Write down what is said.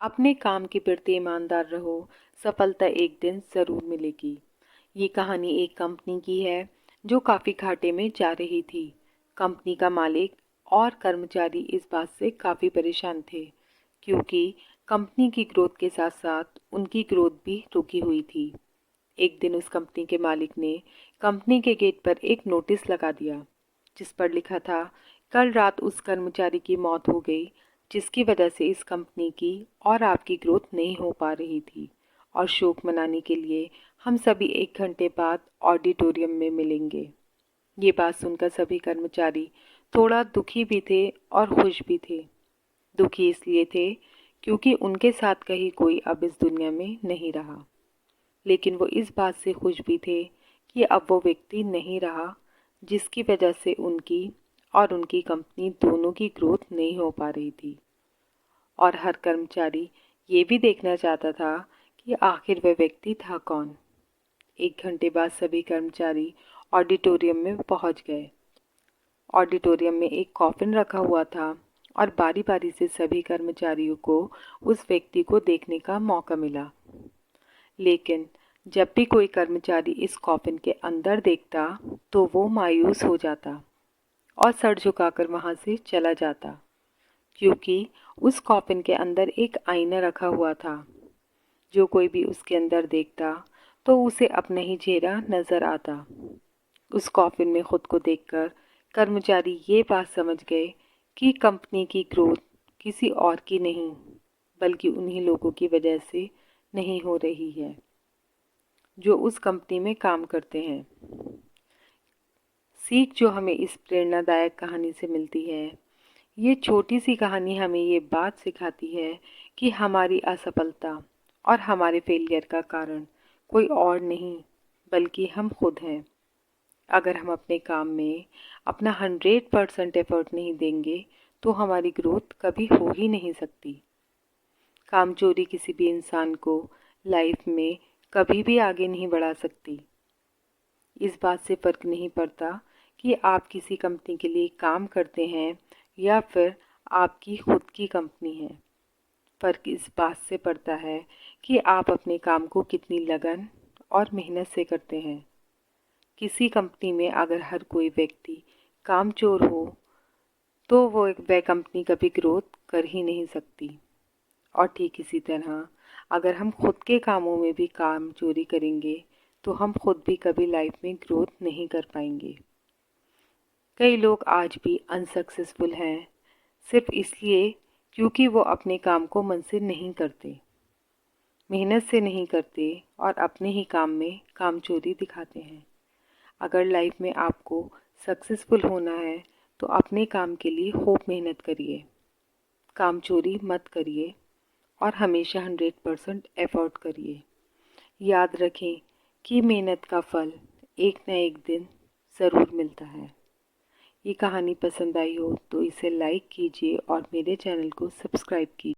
अपने काम के प्रति ईमानदार रहो, सफलता एक दिन ज़रूर मिलेगी। ये कहानी एक कंपनी की है जो काफ़ी घाटे में जा रही थी। कंपनी का मालिक और कर्मचारी इस बात से काफ़ी परेशान थे क्योंकि कंपनी की ग्रोथ के साथ साथ उनकी ग्रोथ भी रुकी हुई थी। एक दिन उस कंपनी के मालिक ने कंपनी के गेट पर एक नोटिस लगा दिया जिस पर लिखा था, कल रात उस कर्मचारी की मौत हो गई जिसकी वजह से इस कंपनी की और आपकी ग्रोथ नहीं हो पा रही थी और शोक मनाने के लिए हम सभी 1 घंटे बाद ऑडिटोरियम में मिलेंगे। ये बात सुनकर सभी कर्मचारी थोड़ा दुखी भी थे और खुश भी थे। दुखी इसलिए थे क्योंकि उनके साथ कहीं कोई अब इस दुनिया में नहीं रहा, लेकिन वो इस बात से खुश भी थे कि अब वो व्यक्ति नहीं रहा जिसकी वजह से उनकी और उनकी कंपनी दोनों की ग्रोथ नहीं हो पा रही थी। और हर कर्मचारी ये भी देखना चाहता था कि आखिर वह व्यक्ति था कौन। 1 घंटे बाद सभी कर्मचारी ऑडिटोरियम में पहुंच गए। ऑडिटोरियम में एक कॉफिन रखा हुआ था और बारी बारी से सभी कर्मचारियों को उस व्यक्ति को देखने का मौका मिला। लेकिन जब भी कोई कर्मचारी इस कॉफिन के अंदर देखता तो वो मायूस हो जाता और सर झुकाकर वहां से चला जाता, क्योंकि उस कॉफिन के अंदर एक आईना रखा हुआ था। जो कोई भी उसके अंदर देखता तो उसे अपना ही चेहरा नजर आता। उस कॉफिन में खुद को देखकर कर्मचारी ये बात समझ गए कि कंपनी की ग्रोथ किसी और की नहीं बल्कि उन्हीं लोगों की वजह से नहीं हो रही है जो उस कंपनी में काम करते हैं। सीख जो हमें इस प्रेरणादायक कहानी से मिलती है, ये छोटी सी कहानी हमें ये बात सिखाती है कि हमारी असफलता और हमारे फेलियर का कारण कोई और नहीं बल्कि हम खुद हैं। अगर हम अपने काम में अपना 100% एफर्ट नहीं देंगे तो हमारी ग्रोथ कभी हो ही नहीं सकती। कामचोरी किसी भी इंसान को लाइफ में कभी भी आगे नहीं बढ़ा सकती। इस बात से फ़र्क नहीं पड़ता कि आप किसी कंपनी के लिए काम करते हैं या फिर आपकी खुद की कंपनी है। फ़र्क इस बात से पड़ता है कि आप अपने काम को कितनी लगन और मेहनत से करते हैं। किसी कंपनी में अगर हर कोई व्यक्ति कामचोर हो तो वह कंपनी कभी ग्रोथ कर ही नहीं सकती। और ठीक इसी तरह अगर हम खुद के कामों में भी काम चोरी करेंगे तो हम खुद भी कभी लाइफ में ग्रोथ नहीं कर पाएंगे। कई लोग आज भी अनसक्सेसफुल हैं सिर्फ इसलिए क्योंकि वो अपने काम को मन से नहीं करते, मेहनत से नहीं करते और अपने ही काम में कामचोरी दिखाते हैं। अगर लाइफ में आपको सक्सेसफुल होना है तो अपने काम के लिए खूब मेहनत करिए, कामचोरी मत करिए और हमेशा 100% एफर्ट करिए। याद रखें कि मेहनत का फल एक न एक दिन ज़रूर मिलता है। ये कहानी पसंद आई हो तो इसे लाइक कीजिए और मेरे चैनल को सब्सक्राइब कीजिए।